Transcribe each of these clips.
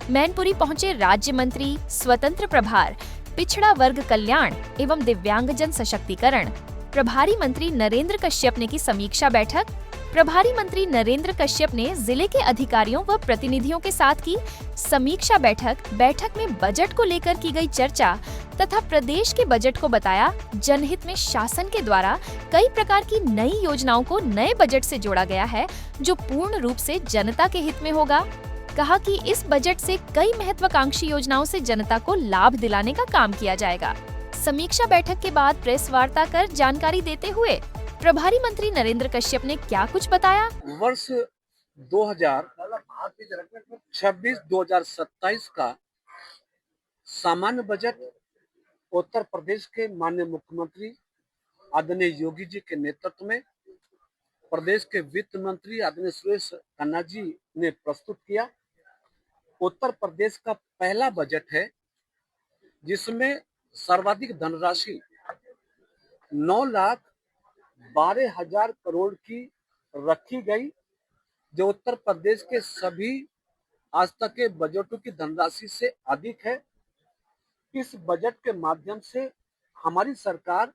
मैनपुरी पहुंचे राज्य मंत्री स्वतंत्र प्रभार, पिछड़ा वर्ग कल्याण एवं दिव्यांगजन सशक्तिकरण प्रभारी मंत्री नरेंद्र कश्यप ने की समीक्षा बैठक। प्रभारी मंत्री नरेंद्र कश्यप ने जिले के अधिकारियों व प्रतिनिधियों के साथ की समीक्षा बैठक में बजट को लेकर की गई चर्चा तथा प्रदेश के बजट को बताया जनहित में शासन के द्वारा कई प्रकार की नई योजनाओं को नए बजट से जोड़ा गया है, जो पूर्ण रूप से जनता के हित में होगा। कहा कि इस बजट से कई महत्वाकांक्षी योजनाओं से जनता को लाभ दिलाने का काम किया जाएगा। समीक्षा बैठक के बाद प्रेस वार्ता कर जानकारी देते हुए प्रभारी मंत्री नरेंद्र कश्यप ने क्या कुछ बताया। वर्ष 2026-2027 का सामान्य बजट उत्तर प्रदेश के माननीय मुख्यमंत्री आदरणीय योगी जी के नेतृत्व में प्रदेश के वित्त मंत्री आदरणीय सुरेश खन्ना जी ने प्रस्तुत किया। उत्तर प्रदेश का पहला बजट है जिसमें सर्वाधिक धनराशि 9,12,000 करोड़ की रखी गई, जो उत्तर प्रदेश के सभी आज तक के बजटों की धनराशि से अधिक है। इस बजट के माध्यम से हमारी सरकार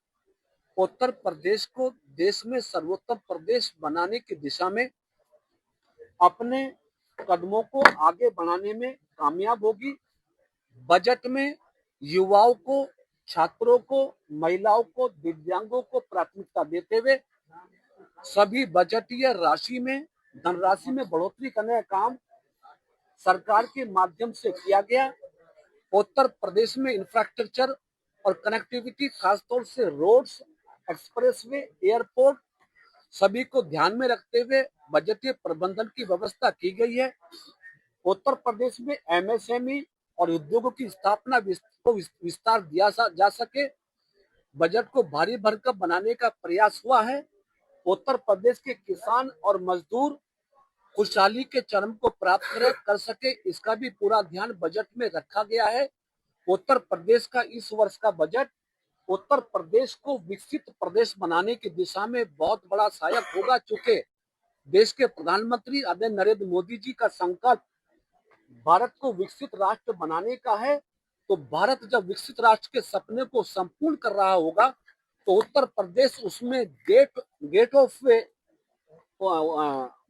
उत्तर प्रदेश को देश में सर्वोत्तम प्रदेश बनाने की दिशा में अपने कदमों को आगे बढ़ाने में कामयाब होगी। बजट में युवाओं को, छात्रों को, महिलाओं को, दिव्यांगों को प्राथमिकता देते हुए सभी बजटीय धनराशि में बढ़ोतरी करने का काम सरकार के माध्यम से किया गया। उत्तर प्रदेश में इंफ्रास्ट्रक्चर और कनेक्टिविटी, खासतौर से रोड्स, एक्सप्रेसवे, एयरपोर्ट सभी को ध्यान में रखते हुए बजटीय प्रबंधन की व्यवस्था की गई है। उत्तर प्रदेश में एमएसएमई और उद्योगों की स्थापना को विस्तार दिया जा सके, बजट को भारी भरकम बनाने का प्रयास हुआ है। उत्तर प्रदेश के किसान और मजदूर खुशहाली के चरम को प्राप्त कर सके, इसका भी पूरा ध्यान बजट में रखा गया है। उत्तर प्रदेश का इस वर्ष का बजट उत्तर प्रदेश को विकसित प्रदेश बनाने की दिशा में बहुत बड़ा सहायक होगा। चूंकि देश के प्रधानमंत्री आदरणीय नरेंद्र मोदी जी का संकल्प भारत को विकसित राष्ट्र बनाने का है, तो भारत जब विकसित राष्ट्र के सपने को संपूर्ण कर रहा होगा तो उत्तर प्रदेश उसमें गेट ऑफ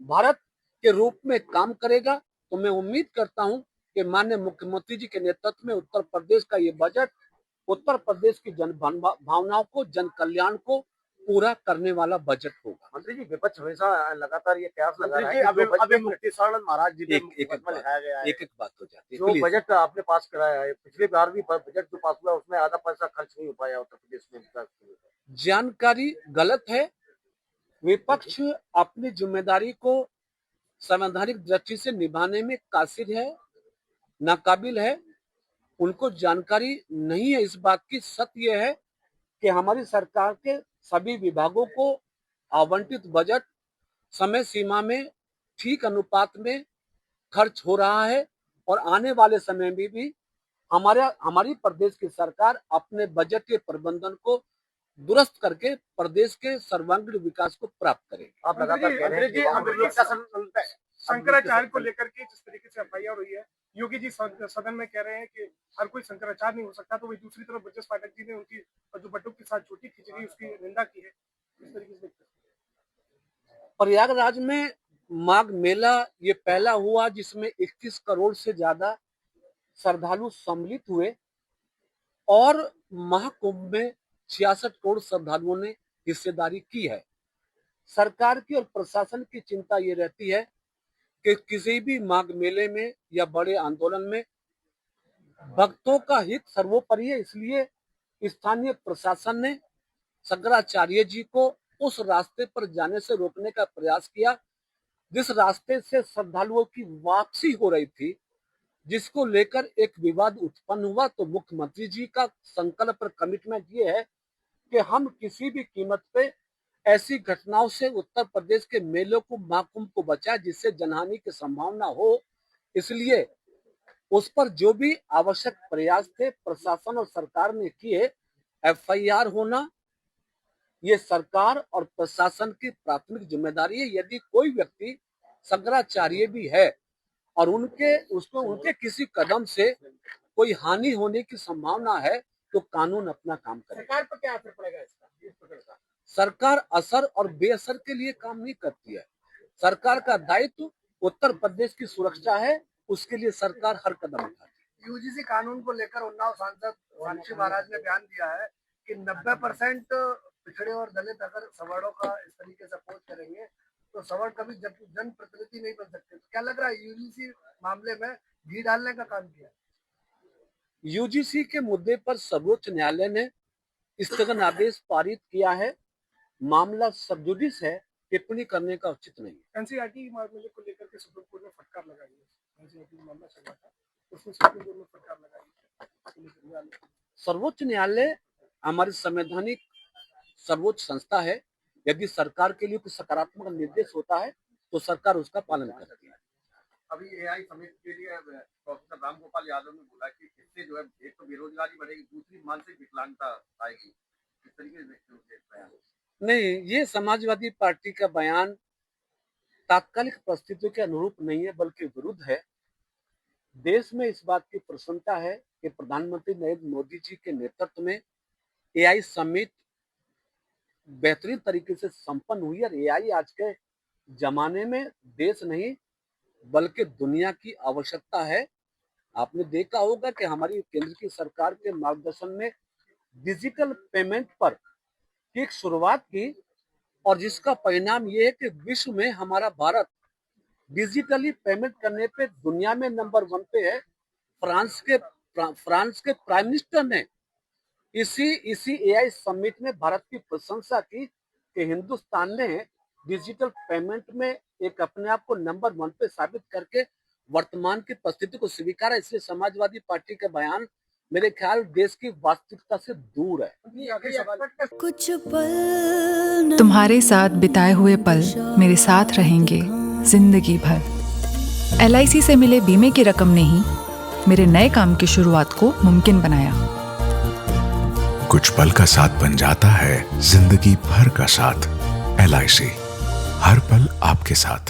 भारत के रूप में काम करेगा। तो मैं उम्मीद करता हूं कि माननीय मुख्यमंत्री जी के नेतृत्व में उत्तर प्रदेश का ये बजट उत्तर प्रदेश की जन भावनाओं को, जन कल्याण को पूरा करने वाला बजट होगा। मंत्री जी, विपक्ष हमेशा लगातार ये कयास लगा रहा है कि महाराज जी एक बात हो जाती है। जो बजट आपने पास कराया है, पिछले बार भी बजट जो पास हुआ उसमें आधा पैसा खर्च नहीं हो पाया उत्तर प्रदेश में विकास के लिए। जानकारी गलत है। विपक्ष अपनी जिम्मेदारी को संवैधानिक दृष्टि से निभाने में कासिर है, नाकाबिल है। उनको जानकारी नहीं है इस बात की। सत्य यह है कि हमारी सरकार के सभी विभागों को आवंटित बजट समय सीमा में ठीक अनुपात में खर्च हो रहा है और आने वाले समय में भी हमारी प्रदेश की सरकार अपने बजट के प्रबंधन को दुरुस्त करके प्रदेश के सर्वांगीण विकास को प्राप्त करेगी। आप लगातार कह रहे हैं शंकराचार्य को लेकर के जिस तरीके से एफआईआर हुई है, योगी जी सदन में कह रहे हैं कि हर कोई शंकराचार्य नहीं हो सकता, तो वही दूसरी तरफ ब्रजेश पाठक जी ने उनकी जो बटुक के साथ छोटी खींची गई उसकी निंदा की है। इस तरीके से प्रयागराज में माघ मेला ये पहला हुआ जिसमें 21 करोड़ से ज्यादा श्रद्धालु सम्मिलित हुए और महाकुंभ में 66 करोड़ श्रद्धालुओं ने हिस्सेदारी की है। सरकार की और प्रशासन की चिंता ये रहती है कि किसी भी माघ मेले में या बड़े आंदोलन में भक्तों का हित सर्वोपरि है। इसलिए स्थानीय प्रशासन ने शंकराचार्य जी को उस रास्ते पर जाने से रोकने का प्रयास किया जिस रास्ते से श्रद्धालुओं की वापसी हो रही थी, जिसको लेकर एक विवाद उत्पन्न हुआ। तो मुख्यमंत्री जी का संकल्प और कमिटमेंट ये है कि हम किसी भी कीमत पे ऐसी घटनाओं से उत्तर प्रदेश के मेलों को, महाकुंभ को बचाए जिससे जनहानि की संभावना हो। इसलिए उस पर जो भी आवश्यक प्रयास थे प्रशासन और सरकार ने किए। एफआईआर होना ये सरकार और प्रशासन की प्राथमिक जिम्मेदारी है। यदि कोई व्यक्ति शंकराचार्य भी है और उनके किसी कदम से कोई हानि होने की संभावना है तो कानून अपना काम करे। सरकार पर क्या असर पड़ेगा इसका, इस प्रकरण का? सरकार असर और बेअसर के लिए काम नहीं करती है। सरकार का दायित्व उत्तर प्रदेश की सुरक्षा है, उसके लिए सरकार हर कदम उठाती है। यूजीसी कानून को लेकर उन्नाव सांसद साक्षी महाराज ने बयान दिया है कि 90% पिछड़े और दलित अगर सवर्णों का इस तरीके से अपोज करेंगे तो सवर्ण कभी जनप्रतिनिधि नहीं बन सकते। तो क्या लग रहा है यूजीसी मामले में घी डालने का काम किया? यूजीसी के मुद्दे पर सर्वोच्च न्यायालय ने स्थगन आदेश पारित किया है। मामला सब जुडिस है, टिप्पणी करने का उचित नहीं है। एनसीईआरटी मामले को लेकर के सुप्रीम कोर्ट में फटकार लगाई है। एनसीईआरटी मामला चल रहा था, उसमें सुप्रीम कोर्ट में फटकार लगाई है। सर्वोच्च न्यायालय हमारी संवैधानिक सर्वोच्च संस्था है। यदि सरकार के लिए कुछ सकारात्मक निर्देश होता है तो सरकार उसका पालन करती है। अभी एआई समिट के लिए प्रोफेसर रामगोपाल यादव ने बोला कि इससे जो है एक तो बेरोजगारी बढ़ेगी, दूसरी मानसिक विकलांगता आएगी। इस तरीके से नहीं, ये समाजवादी पार्टी का बयान तात्कालिक परिस्थितियों के अनुरूप नहीं है बल्कि विरुद्ध है। देश में इस बात की प्रसन्नता है कि प्रधानमंत्री नरेंद्र मोदी जी के नेतृत्व में एआई समिट बेहतरीन तरीके से संपन्न हुई और एआई आज के जमाने में देश नहीं बल्कि दुनिया की आवश्यकता है। आपने देखा होगा कि हमारी केंद्र की सरकार के मार्गदर्शन में डिजिटल पेमेंट पर एक शुरुआत की और जिसका परिणाम ये है कि विश्व में हमारा भारत डिजिटली पेमेंट करने पे दुनिया में नंबर 1 पे है। फ्रांस के प्राइम मिनिस्टर ने इसी एआई समिट में भारत की प्रशंसा की कि हिंदुस्तान ने डिजिटल पेमेंट में एक अपने आप को नंबर 1 पे साबित करके वर्तमान की परिस्थिति को स्वीकारा। इसलिए समाजवादी पार्टी का बयान मेरे ख्याल देश की वास्तविकता से दूर है। कुछ पल तुम्हारे साथ बिताए हुए पल मेरे साथ रहेंगे जिंदगी भर। LIC से मिले बीमे की रकम ने ही मेरे नए काम की शुरुआत को मुमकिन बनाया। कुछ पल का साथ बन जाता है जिंदगी भर का साथ। LIC, हर पल आपके साथ।